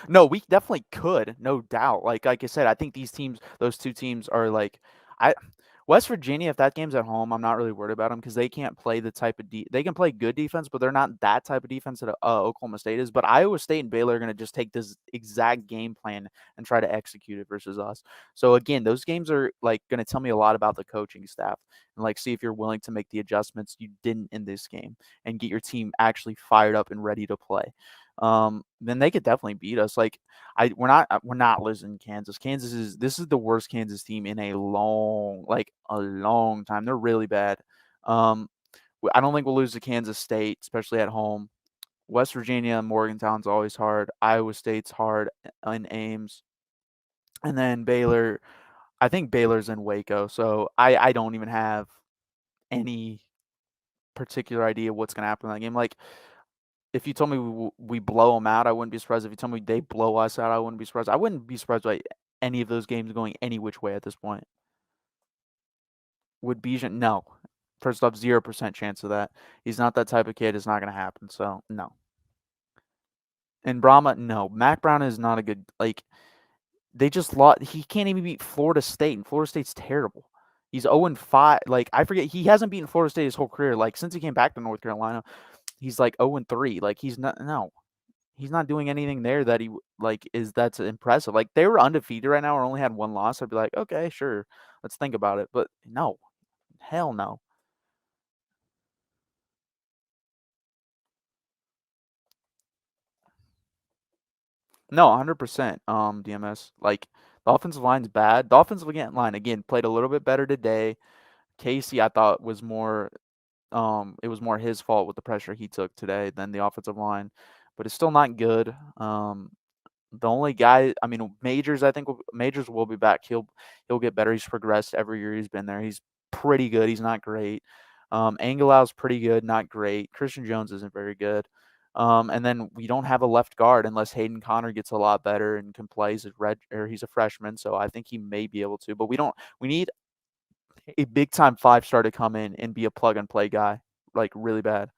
No, we definitely could, no doubt. Like I said, I think those two teams are like, I West Virginia. If that game's at home, I'm not really worried about them because they can't play the type of they can play good defense, but they're not that type of defense that Oklahoma State is. But Iowa State and Baylor are going to just take this exact game plan and try to execute it versus us. So again, those games are like going to tell me a lot about the coaching staff and like see if you're willing to make the adjustments you didn't in this game and get your team actually fired up and ready to play. Then they could definitely beat us. Like we're not losing Kansas. This is the worst Kansas team in a long time. They're really bad. Um, I don't think we'll lose to Kansas State, especially at home. West Virginia, Morgantown's always hard. Iowa State's hard in Ames, and then Baylor. I think Baylor's in Waco, so I don't even have any particular idea what's going to happen in that game. Like if you told me we blow them out, I wouldn't be surprised. If you told me they blow us out, I wouldn't be surprised. I wouldn't be surprised by any of those games going any which way at this point. Would Bijan? No. First off, 0% chance of that. He's not that type of kid. It's not going to happen. So, no. And Brahma, no. Mac Brown is not a good, like, they just lost. He can't even beat Florida State, and Florida State's terrible. He's 0-5. Like, I forget, he hasn't beaten Florida State his whole career. Like, since he came back to North Carolina, he's like 0-3. Like, he's not, no. He's not doing anything there that that's impressive. Like they were undefeated right now or only had one loss, I'd be like, okay, sure, let's think about it. But no, hell no. No, 100%. DMS. Like the offensive line's bad. The offensive line again played a little bit better today. Casey, I thought was more. It was more his fault with the pressure he took today than the offensive line, but it's still not good. The only guy, I mean, Majors, I think Majors will be back. He'll get better. He's progressed every year he's been there. He's pretty good. He's not great. Angelau's pretty good, not great. Christian Jones isn't very good. And then we don't have a left guard unless Hayden Connor gets a lot better and can play. He's a freshman, so I think he may be able to. But we don't. We need a big time 5-star to come in and be a plug and play guy, like really bad.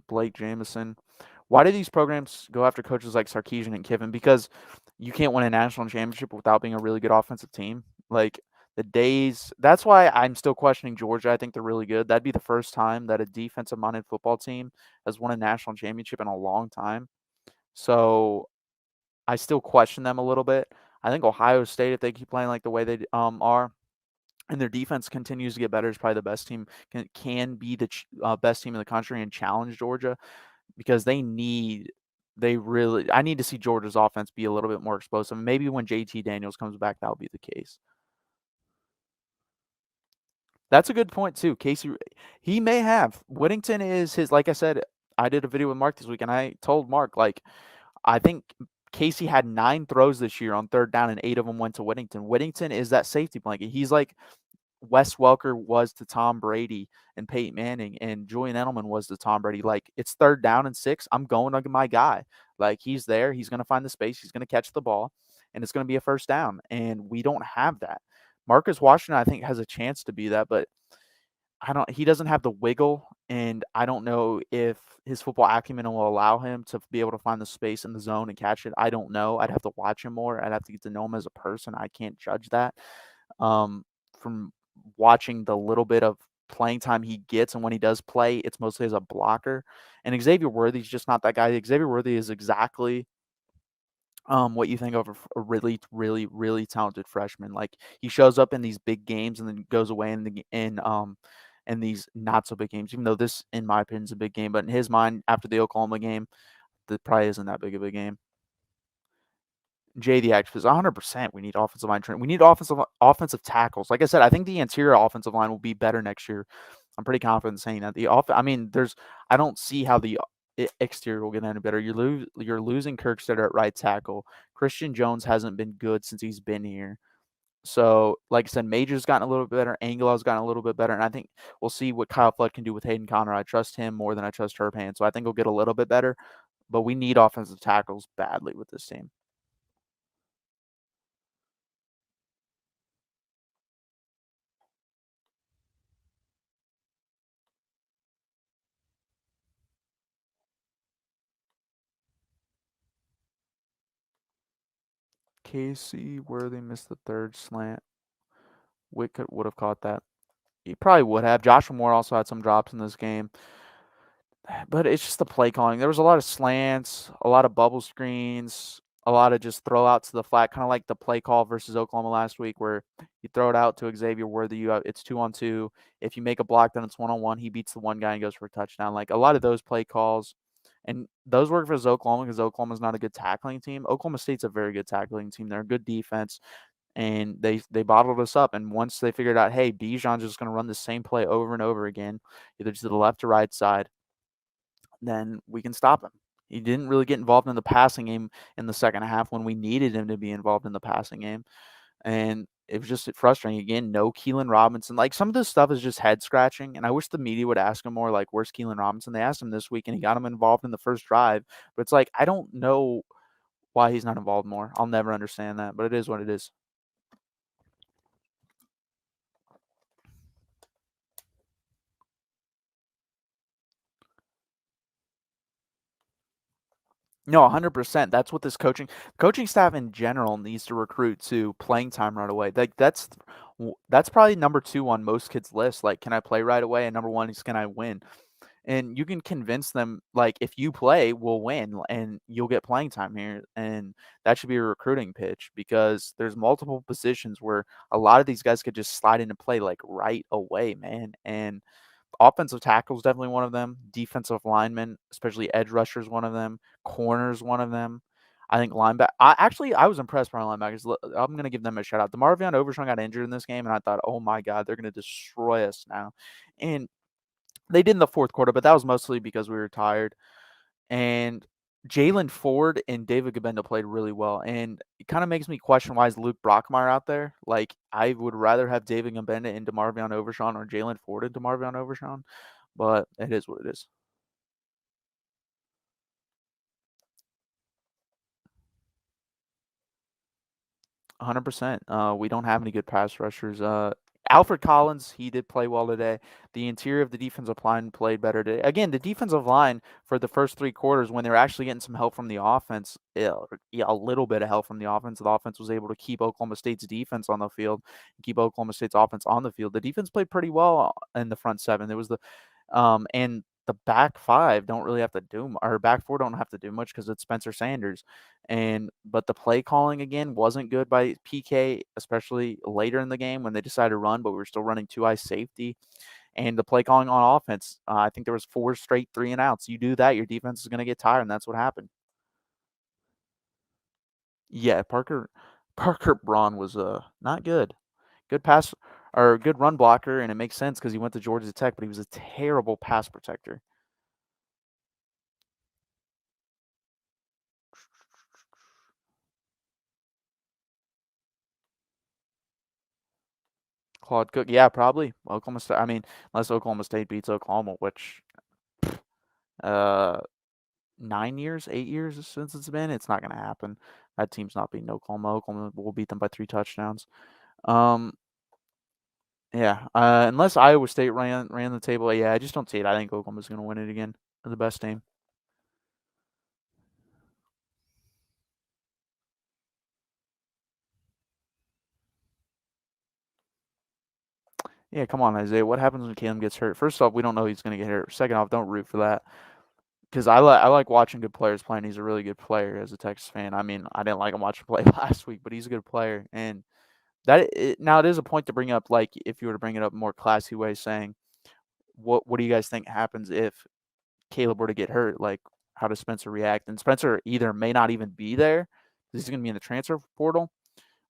Blake Jameson. Why do these programs go after coaches like Sarkisian and Kiffin? Because you can't win a national championship without being a really good offensive team. Like the days, that's why I'm still questioning Georgia. I think they're really good. That'd be the first time that a defensive minded football team has won a national championship in a long time. So I still question them a little bit. I think Ohio State, if they keep playing like the way they are, and their defense continues to get better, is probably the best team, can be the best team in the country and challenge Georgia because I need to see Georgia's offense be a little bit more explosive. Maybe when JT Daniels comes back, that'll be the case. That's a good point too. Casey, he may have. Whittington is his, like I said, I did a video with Mark this week and I told Mark, like, I think Casey had 9 throws this year on third down and 8 of them went to Whittington. Whittington is that safety blanket. He's like Wes Welker was to Tom Brady and Peyton Manning, and Julian Edelman was to Tom Brady. Like, it's third down and 6. I'm going to my guy. Like, he's there. He's going to find the space. He's going to catch the ball, and it's going to be a first down. And we don't have that. Marcus Washington, I think, has a chance to be that, but he doesn't have the wiggle, and I don't know if his football acumen will allow him to be able to find the space in the zone and catch it. I don't know. I'd have to watch him more. I'd have to get to know him as a person. I can't judge that. From watching the little bit of playing time he gets, and when he does play, it's mostly as a blocker. And Xavier Worthy's just not that guy. Xavier Worthy is exactly what you think of a really, really, really talented freshman. Like he shows up in these big games and then goes away in these not so big games. Even though this, in my opinion, is a big game, but in his mind, after the Oklahoma game, that probably isn't that big of a game. Jay the active is 100%. We need offensive line training. We need offensive tackles. Like I said, I think the interior offensive line will be better next year. I'm pretty confident in saying that. I mean, I don't see how the exterior will get any better. You're losing Kirkstead at right tackle. Christian Jones hasn't been good since he's been here. So, like I said, Major's gotten a little bit better. Angelow's gotten a little bit better. And I think we'll see what Kyle Flood can do with Hayden Connor. I trust him more than I trust Herb. So I think he'll get a little bit better. But we need offensive tackles badly with this team. Casey, Worthy missed the third slant. Whit would have caught that. He probably would have. Joshua Moore also had some drops in this game. But it's just the play calling. There was a lot of slants, a lot of bubble screens, a lot of just throw out to the flat, kind of like the play call versus Oklahoma last week, where you throw it out to Xavier Worthy. It's 2-on-2. If you make a block, then it's 1-on-1. He beats the one guy and goes for a touchdown. Like a lot of those play calls, and those work for Oklahoma because Oklahoma's not a good tackling team. Oklahoma State's a very good tackling team. They're a good defense, and they bottled us up. And once they figured out, hey, Bijan's just going to run the same play over and over again, either to the left or right side, then we can stop him. He didn't really get involved in the passing game in the second half when we needed him to be involved in the passing game. And it was just frustrating. Again, no Keelan Robinson. Like, some of this stuff is just head scratching. And I wish the media would ask him more, like, where's Keelan Robinson? They asked him this week and he got him involved in the first drive. But it's like, I don't know why he's not involved more. I'll never understand that, but it is what it is. No, 100%. That's what this coaching staff in general needs to recruit to playing time right away. Like that's probably number 2 on most kids' lists. Like, can I play right away? And number 1 is, can I win? And you can convince them, like, if you play, we'll win and you'll get playing time here. And that should be a recruiting pitch, because there's multiple positions where a lot of these guys could just slide into play like right away, man. And offensive tackle is definitely one of them. Defensive linemen, especially edge rushers, one of them. Corners, one of them. I think linebacker. I was impressed by our linebackers. I'm gonna give them a shout out. DeMarvion Overshawn got injured in this game, and I thought, oh my god, they're gonna destroy us now. And they did in the fourth quarter, but that was mostly because we were tired. And Jalen Ford and David Gabenda played really well, and it kind of makes me question, why is Luke Brockmeyer out there? Like, I would rather have David Gabenda and DeMarvion Overshawn, or Jalen Ford and DeMarvion Overshawn, but it is what it is. 100%. We don't have any good pass rushers. Alfred Collins, he did play well today. The interior of the defensive line played better today. Again, the defensive line for the first 3 quarters, when they were actually getting some help from the offense, a little bit of help from the offense was able to keep Oklahoma State's defense on the field, keep Oklahoma State's offense on the field. The defense played pretty well in the front 7. There was and the back 5 don't really have to do, or back 4 don't have to do much because it's Spencer Sanders. But the play calling again wasn't good by PK, especially later in the game when they decided to run, but we were still running 2-eye safety. And the play calling on offense, I think there was 4 straight 3 and outs. You do that, your defense is going to get tired, and that's what happened. Yeah, Parker Braun was not good. Good pass, or good run blocker, and it makes sense because he went to Georgia Tech, but he was a terrible pass protector. Claude Cook, yeah, probably. Oklahoma State. I mean, unless Oklahoma State beats Oklahoma, which uh 9 years, 8 years since it's been, it's not going to happen. That team's not beating Oklahoma. Oklahoma will beat them by 3 touchdowns. Um, yeah, unless Iowa State ran the table, yeah, I just don't see it. I think Oklahoma's going to win it again. They're the best team. Yeah, come on, Isaiah. What happens when Caleb gets hurt? First off, we don't know he's going to get hurt. Second off, don't root for that, because I like watching good players play, and he's a really good player as a Texas fan. I mean, I didn't like him watching play last week, but he's a good player. And now it is a point to bring up, like, if you were to bring it up in a more classy way, saying, what do you guys think happens if Caleb were to get hurt? Like, how does Spencer react? And Spencer either may not even be there, because he's going to be in the transfer portal,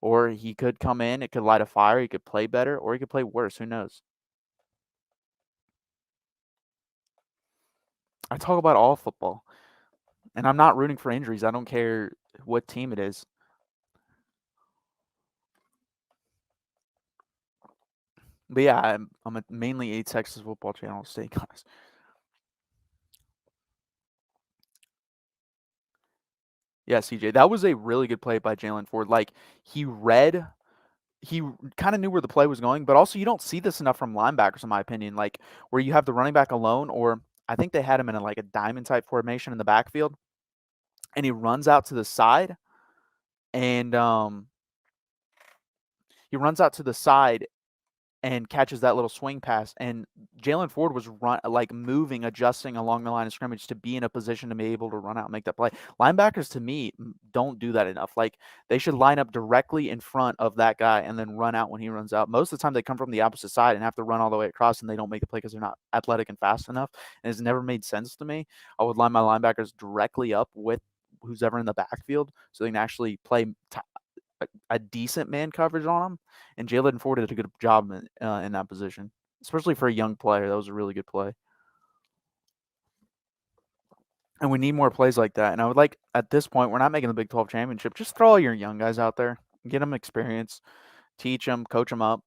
or he could come in, it could light a fire, he could play better, or he could play worse. Who knows? I talk about all football, and I'm not rooting for injuries. I don't care what team it is. But yeah, I'm mainly a Texas football channel state, guys. Yeah, CJ, that was a really good play by Jalen Ford. Like, he kind of knew where the play was going, but also you don't see this enough from linebackers, in my opinion. Like, where you have the running back alone, or I think they had him in a diamond type formation in the backfield, and he runs out to the side. and he runs out to the side and catches that little swing pass. And Jalen Ford was moving, adjusting along the line of scrimmage to be in a position to be able to run out and make that play. Linebackers, to me, don't do that enough. Like, they should line up directly in front of that guy and then run out when he runs out. Most of the time, they come from the opposite side and have to run all the way across, and they don't make the play because they're not athletic and fast enough. And it's never made sense to me. I would line my linebackers directly up with who's ever in the backfield so they can actually play a decent man coverage on him, and Jalen Ford did a good job in that position, especially for a young player. That was a really good play. And we need more plays like that. And I would like, at this point, we're not making the Big 12 championship. Just throw all your young guys out there, get them experience, teach them, coach them up,